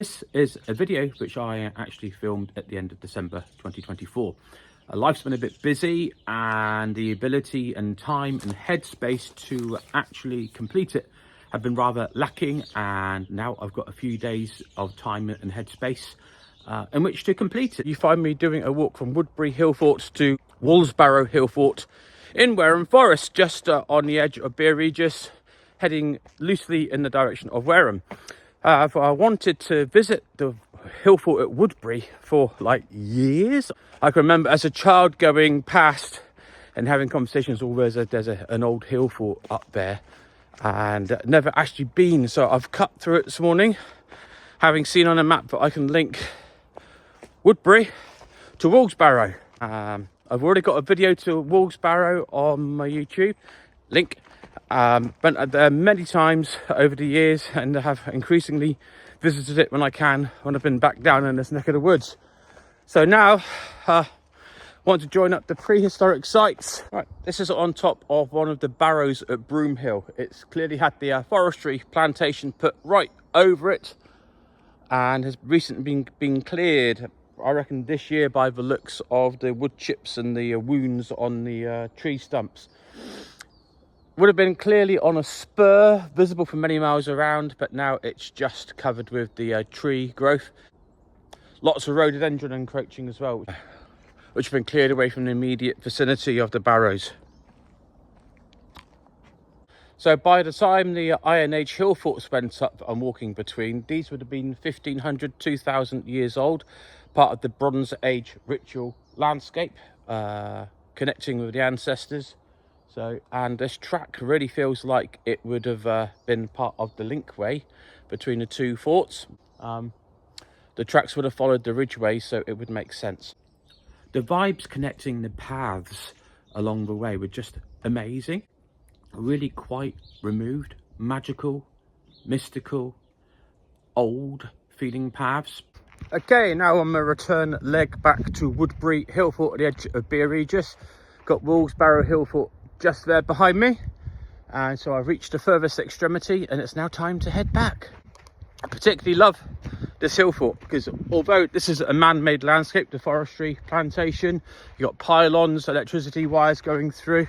This is a video which I actually filmed at the end of December 2024. Life's been a bit busy and the ability and time and headspace to actually complete it have been rather lacking, and now I've got a few days of time and headspace in which to complete it. You find me doing a walk from Woodbury Hillfort to Woolsbarrow Hillfort in Wareham Forest, just on the edge of Bere Regis, heading loosely in the direction of Wareham. I wanted to visit the Hillfort at Woodbury for like years. I can remember as a child going past and having conversations, there's an old Hillfort up there, and never actually been. So I've cut through it this morning, having seen on a map that I can link Woodbury to Woolsbarrow. I've already got a video to Woolsbarrow on my YouTube link. Been there many times over the years and have increasingly visited it when I can, when I've been back down in this neck of the woods. So now want to join up the prehistoric sites. Right, this is on top of one of the barrows at Broomhill. It's clearly had the forestry plantation put right over it and has recently been cleared, I reckon this year, by the looks of the wood chips and the wounds on the tree stumps. Would have been clearly on a spur, visible for many miles around, but now it's just covered with the tree growth. Lots of rhododendron encroaching as well, which have been cleared away from the immediate vicinity of the barrows. So by the time the Iron Age Hillforts went up I'm walking between, these would have been 1500, 2000 years old, part of the Bronze Age ritual landscape, connecting with the ancestors. So, and this track really feels like it would have been part of the linkway between the two forts. The tracks would have followed the ridgeway, so it would make sense. The vibes connecting the paths along the way were just amazing. Really quite removed, magical, mystical, old feeling paths. Okay, now on my return leg back to Woodbury Hillfort at the edge of Bere Regis. Got Woolsbarrow Hillfort just there behind me, and so I've reached the furthest extremity and it's now time to head back. I particularly love this Hillfort because although this is a man-made landscape, the forestry plantation, you got pylons, electricity wires going through,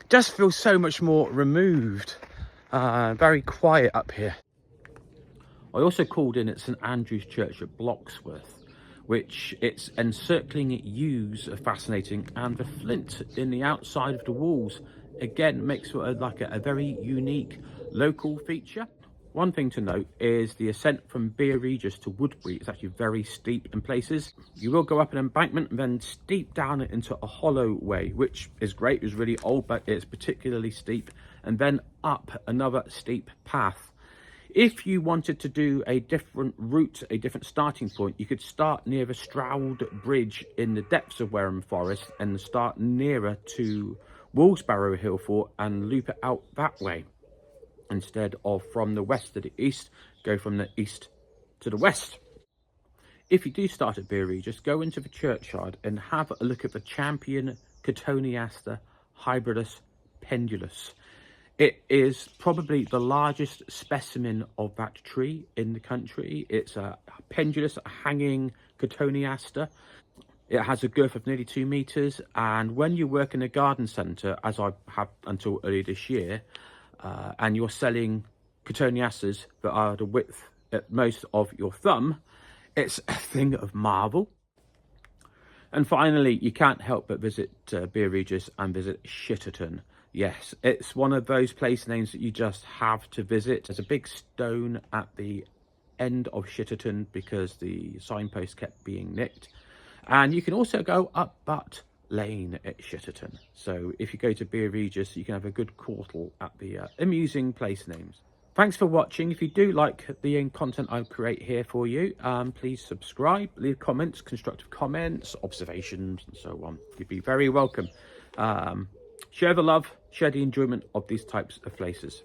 just feels so much more removed, very quiet up here. I also called in at St Andrew's Church at Bloxworth, which its encircling yews are fascinating, and the flint in the outside of the walls again makes it like a very unique local feature. One thing to note is the ascent from Bere Regis to Woodbury is actually very steep in places. You will go up an embankment and then steep down it into a hollow way, which is great. It's really old, but it's particularly steep, and then up another steep path. If you wanted to do a different route, a different starting point, you could start near the Stroud Bridge in the depths of Wareham Forest and start nearer to Woolsbarrow Hillfort and loop it out that way. Instead of from the west to the east, go from the east to the west. If you do start at Bere Regis, go into the churchyard and have a look at the champion Cotoneaster Hybridus Pendulus. It is probably the largest specimen of that tree in the country. It's a pendulous, hanging Cotoneaster. It has a girth of nearly 2 meters. And when you work in a garden centre, as I have until earlier this year, and you're selling Cotoneasters that are the width at most of your thumb, it's a thing of marvel. And finally, you can't help but visit Bere Regis and visit Shitterton. Yes, it's one of those place names that you just have to visit. There's a big stone at the end of Shitterton because the signpost kept being nicked. And you can also go up Butt Lane at Shitterton. So if you go to Bere Regis, you can have a good chortle at the amusing place names. Thanks for watching. If you do like the content I create here for you, please subscribe, leave comments, constructive comments, observations, and so on. You'd be very welcome. Share the love, share the enjoyment of these types of places.